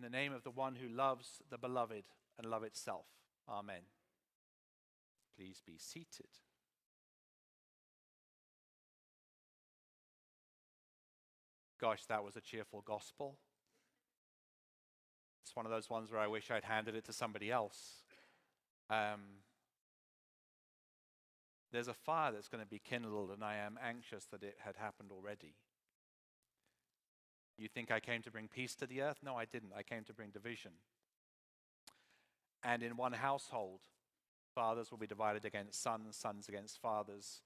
the name of the one who loves the beloved and love itself. Amen. Please be seated. Gosh, that was a cheerful gospel. It's one of those ones where I wish I'd handed it to somebody else. There's a fire that's going to be kindled, and I am anxious that it had happened already. You think I came to bring peace to the earth? No, I didn't. I came to bring division. And in one household, fathers will be divided against sons, sons against fathers,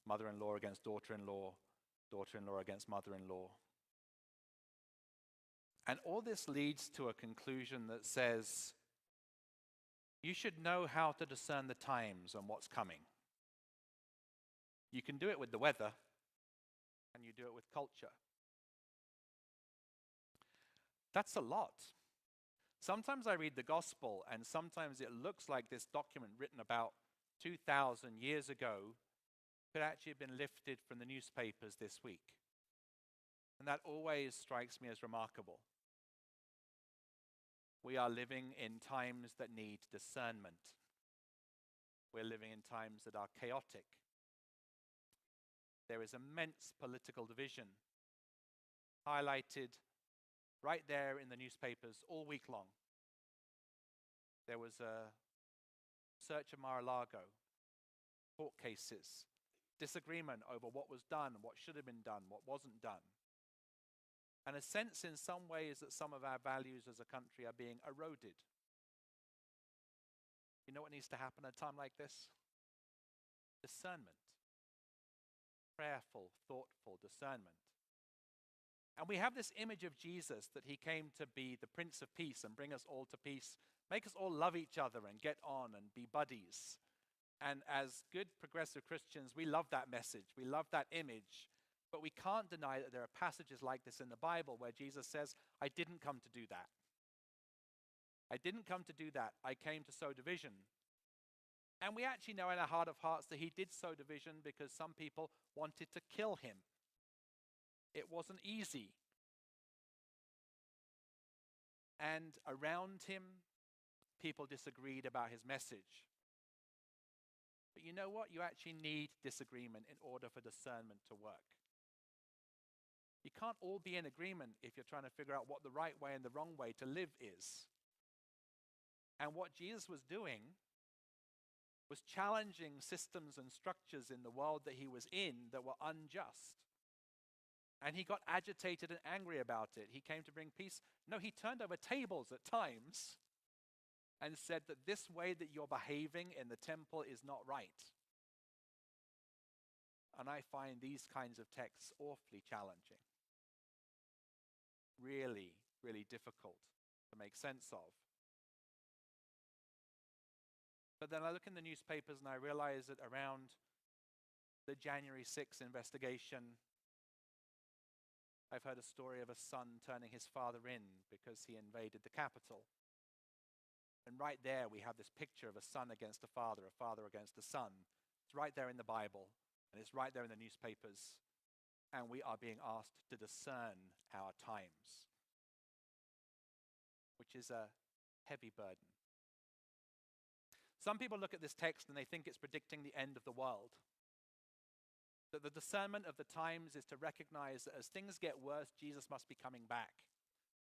mother-in-law against daughter-in-law, daughter-in-law against mother-in-law. And all this leads to a conclusion that says, you should know how to discern the times and what's coming. You can do it with the weather, and you do it with culture. That's a lot. Sometimes I read the gospel, and sometimes it looks like this document written about 2,000 years ago could actually have been lifted from the newspapers this week. And that always strikes me as remarkable. We are living in times that need discernment. We're living in times that are chaotic. There is immense political division highlighted right there in the newspapers all week long. There was a search of Mar-a-Lago, court cases, disagreement over what was done, what should have been done, what wasn't done. And a sense in some ways that some of our values as a country are being eroded. You know what needs to happen at a time like this? Discernment. Prayerful, thoughtful discernment. And we have this image of Jesus, that he came to be the Prince of Peace and bring us all to peace, make us all love each other and get on and be buddies. And as good progressive Christians, we love that message. We love that image. But we can't deny that there are passages like this in the Bible where Jesus says, I didn't come to do that. I didn't come to do that. I came to sow division. And we actually know in our heart of hearts that he did sow division because some people wanted to kill him. It wasn't easy. And around him, people disagreed about his message. But you know what? You actually need disagreement in order for discernment to work. You can't all be in agreement if you're trying to figure out what the right way and the wrong way to live is. And what Jesus was doing was challenging systems and structures in the world that he was in that were unjust. And he got agitated and angry about it. He came to bring peace. No, he turned over tables at times and said that this way that you're behaving in the temple is not right. And I find these kinds of texts awfully challenging. Really, really difficult to make sense of. But then I look in the newspapers and I realize that around the January 6th investigation, I've heard a story of a son turning his father in because he invaded the Capitol. And right there we have this picture of a son against a father against a son. It's right there in the Bible, and it's right there in the newspapers. And we are being asked to discern our times, which is a heavy burden. Some people look at this text and they think it's predicting the end of the world. That the discernment of the times is to recognize that as things get worse, Jesus must be coming back.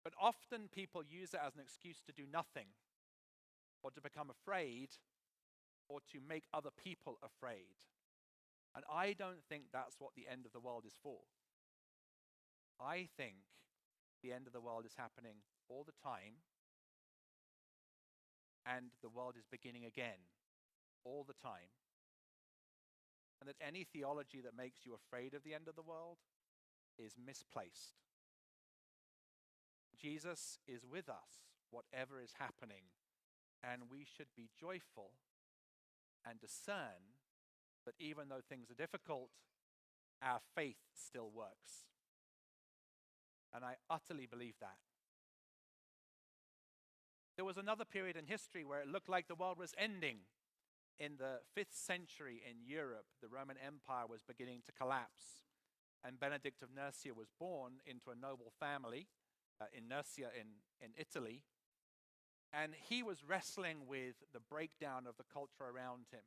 But often people use it as an excuse to do nothing, or to become afraid, or to make other people afraid. And I don't think that's what the end of the world is for. I think the end of the world is happening all the time, and the world is beginning again all the time. And that any theology that makes you afraid of the end of the world is misplaced. Jesus is with us, whatever is happening, and we should be joyful and discern that even though things are difficult, our faith still works. And I utterly believe that. There was another period in history where it looked like the world was ending. In the 5th century in Europe, the Roman Empire was beginning to collapse. And Benedict of Nursia was born into a noble family in Nursia in Italy. And he was wrestling with the breakdown of the culture around him.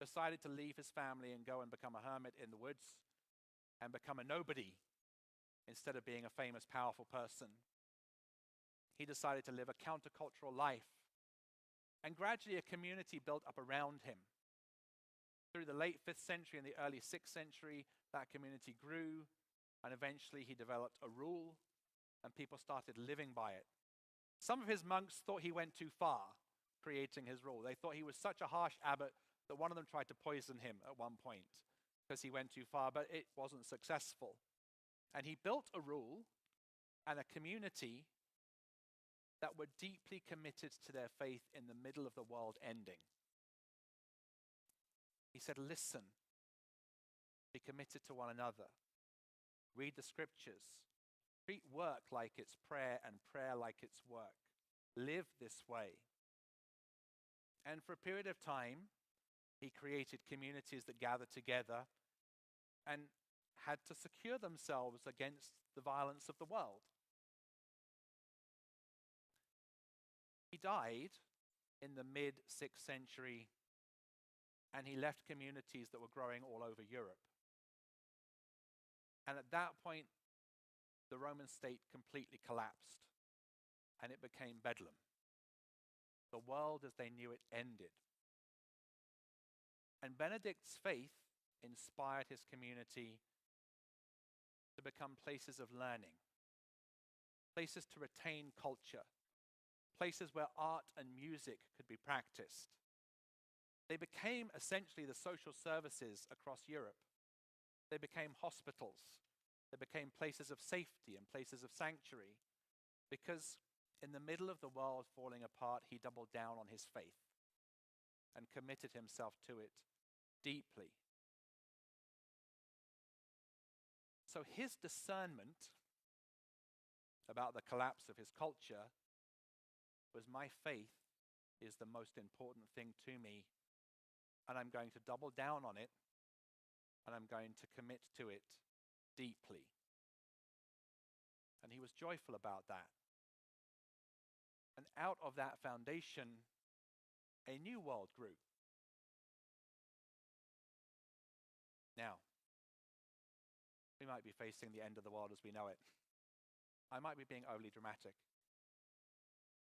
Decided to leave his family and go and become a hermit in the woods and become a nobody instead of being a famous, powerful person. He decided to live a countercultural life. And gradually a community built up around him. Through the late 5th century and the early 6th century, that community grew, and eventually he developed a rule, and people started living by it. Some of his monks thought he went too far creating his rule. They thought he was such a harsh abbot that one of them tried to poison him at one point because he went too far, but it wasn't successful. And he built a rule and a community that were deeply committed to their faith in the middle of the world ending. He said, listen, be committed to one another, read the scriptures, treat work like it's prayer and prayer like it's work. Live this way. And for a period of time, he created communities that gathered together and had to secure themselves against the violence of the world. He died in the mid-6th century, and he left communities that were growing all over Europe. And at that point, the Roman state completely collapsed, and it became Bedlam. The world as they knew it ended. And Benedict's faith inspired his community to become places of learning, places to retain culture, places where art and music could be practiced. They became essentially the social services across Europe. They became hospitals. They became places of safety and places of sanctuary, because in the middle of the world falling apart, he doubled down on his faith and committed himself to it deeply. So his discernment about the collapse of his culture was, my faith is the most important thing to me, and I'm going to double down on it, and I'm going to commit to it deeply. And he was joyful about that. And out of that foundation, a new world grew. Now, we might be facing the end of the world as we know it. I might be being overly dramatic,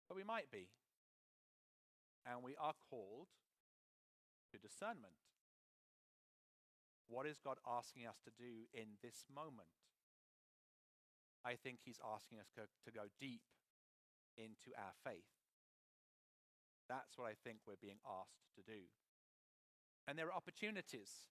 but we might be. And we are called to discernment. What is God asking us to do in this moment? I think he's asking us to go deep into our faith. That's what I think we're being asked to do. And there are opportunities.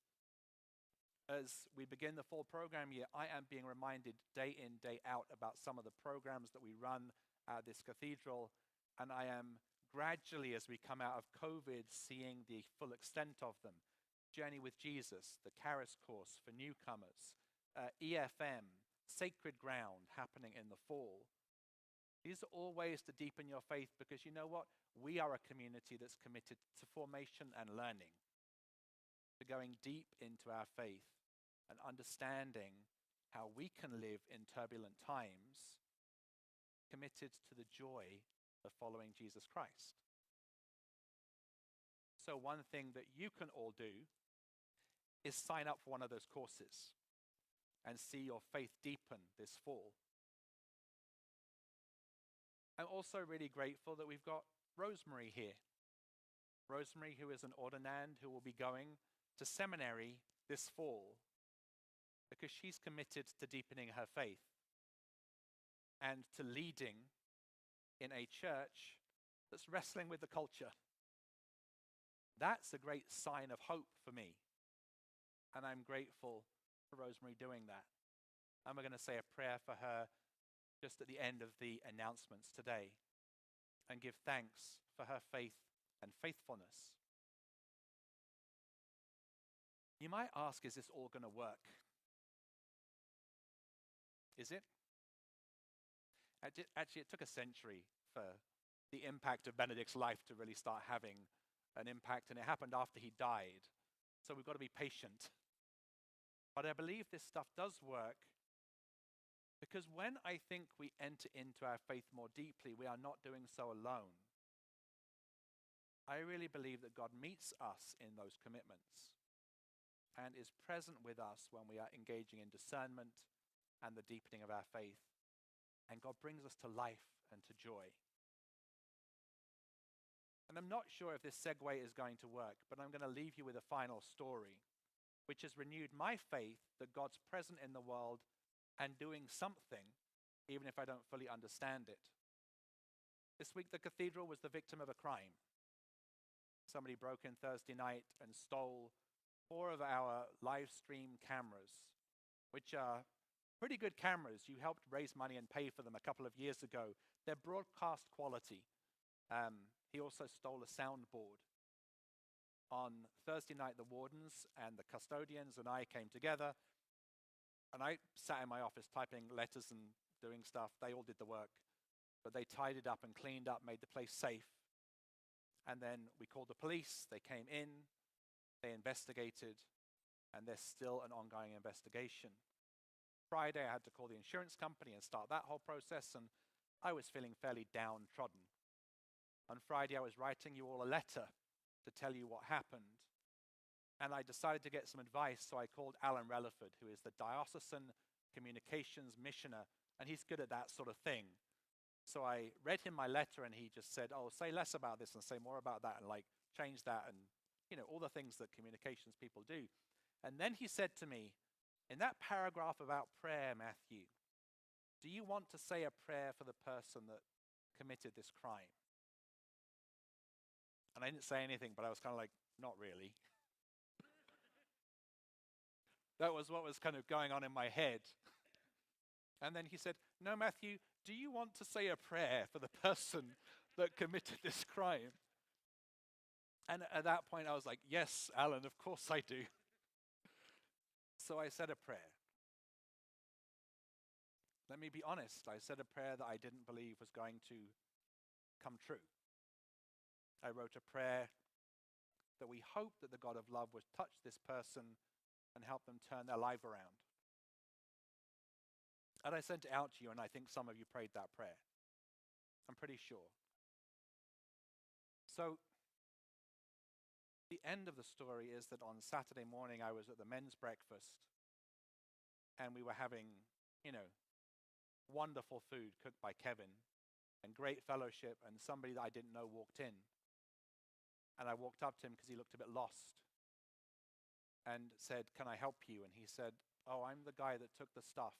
As we begin the fall program year, I am being reminded day in, day out about some of the programs that we run at this cathedral, and I am gradually, as we come out of COVID, seeing the full extent of them. Journey with Jesus, the Charis course for newcomers, EFM, Sacred Ground happening in the fall. These are all ways to deepen your faith, because you know what? We are a community that's committed to formation and learning, to going deep into our faith and understanding how we can live in turbulent times, committed to the joy of following Jesus Christ. So one thing that you can all do is sign up for one of those courses and see your faith deepen this fall. I'm also really grateful that we've got Rosemary here. Rosemary, who is an ordinand, who will be going to seminary this fall, because she's committed to deepening her faith and to leading in a church that's wrestling with the culture. That's a great sign of hope for me. And I'm grateful for Rosemary doing that. And we're going to say a prayer for her just at the end of the announcements today, and give thanks for her faith and faithfulness. You might ask, is this all going to work? Is it? Actually, it took a century for the impact of Benedict's life to really start having an impact, and it happened after he died. So we've got to be patient. But I believe this stuff does work Because when I think we enter into our faith more deeply, we are not doing so alone. I really believe that God meets us in those commitments and is present with us when we are engaging in discernment and the deepening of our faith. And God brings us to life and to joy. And I'm not sure if this segue is going to work, but I'm going to leave you with a final story, which has renewed my faith that God's present in the world and doing something, even if I don't fully understand it. This week, the cathedral was the victim of a crime. Somebody broke in Thursday night and stole 4 of our live stream cameras, which are pretty good cameras. You helped raise money and pay for them a couple of years ago. They're broadcast quality. He also stole a soundboard. On Thursday night, the wardens and the custodians and I came together, and I sat in my office typing letters and doing stuff. They all did the work, but they tidied up and cleaned up, made the place safe. And then we called the police. They came in, they investigated, and there's still an ongoing investigation. Friday, I had to call the insurance company and start that whole process, and I was feeling fairly downtrodden. On Friday, I was writing you all a letter to tell you what happened, and I decided to get some advice, so I called Alan Relaford, who is the diocesan communications missioner, and he's good at that sort of thing. So I read him my letter, and he just said, oh, say less about this and say more about that, and change that, and all the things that communications people do. And then he said to me, in that paragraph about prayer, Matthew, do you want to say a prayer for the person that committed this crime? And I didn't say anything, but I was kind of like, not really. That was what was kind of going on in my head. And then he said, no, Matthew, do you want to say a prayer for the person that committed this crime? And at that point, I was like, yes, Alan, of course I do. So I said a prayer. Let me be honest, I said a prayer that I didn't believe was going to come true. I wrote a prayer that we hope that the God of love would touch this person and help them turn their life around. And I sent it out to you, and I think some of you prayed that prayer. I'm pretty sure. So the end of the story is that on Saturday morning, I was at the men's breakfast, and we were having, wonderful food cooked by Kevin, and great fellowship, and somebody that I didn't know walked in. And I walked up to him because he looked a bit lost and said, can I help you? And he said, oh, I'm the guy that took the stuff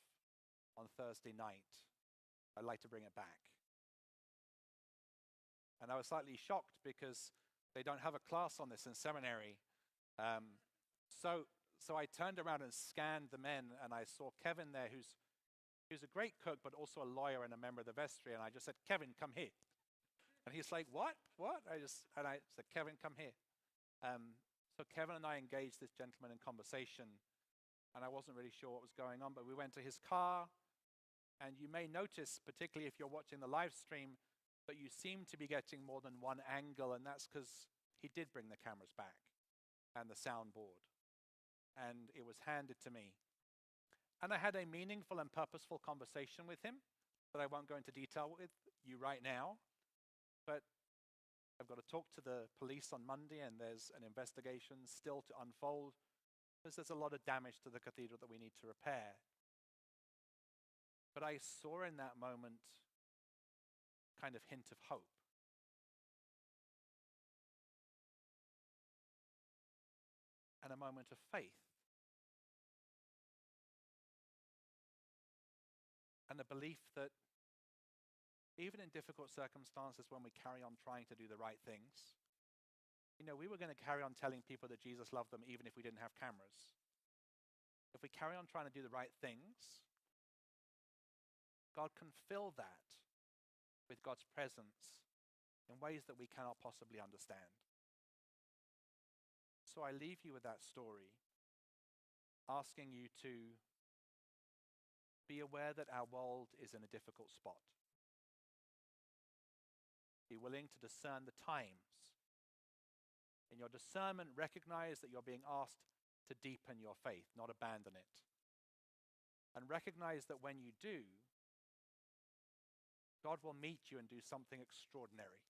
on Thursday night. I'd like to bring it back. And I was slightly shocked because they don't have a class on this in seminary. So I turned around and scanned the men, and I saw Kevin there, who's a great cook, but also a lawyer and a member of the vestry. And I just said, Kevin, come here. And he's like, what? I said, Kevin, come here. So Kevin and I engaged this gentleman in conversation, and I wasn't really sure what was going on, but we went to his car, and you may notice, particularly if you're watching the live stream, that you seem to be getting more than one angle, and that's because he did bring the cameras back and the soundboard, and it was handed to me. And I had a meaningful and purposeful conversation with him that I won't go into detail with you right now, but I've got to talk to the police on Monday, and there's an investigation still to unfold, because there's a lot of damage to the cathedral that we need to repair. But I saw in that moment kind of hint of hope. And a moment of faith. And a belief that even in difficult circumstances, when we carry on trying to do the right things, we were going to carry on telling people that Jesus loved them even if we didn't have cameras. If we carry on trying to do the right things, God can fill that with God's presence in ways that we cannot possibly understand. So I leave you with that story, asking you to be aware that our world is in a difficult spot. Be willing to discern the times. In your discernment, recognize that you're being asked to deepen your faith, not abandon it. And recognize that when you do, God will meet you and do something extraordinary.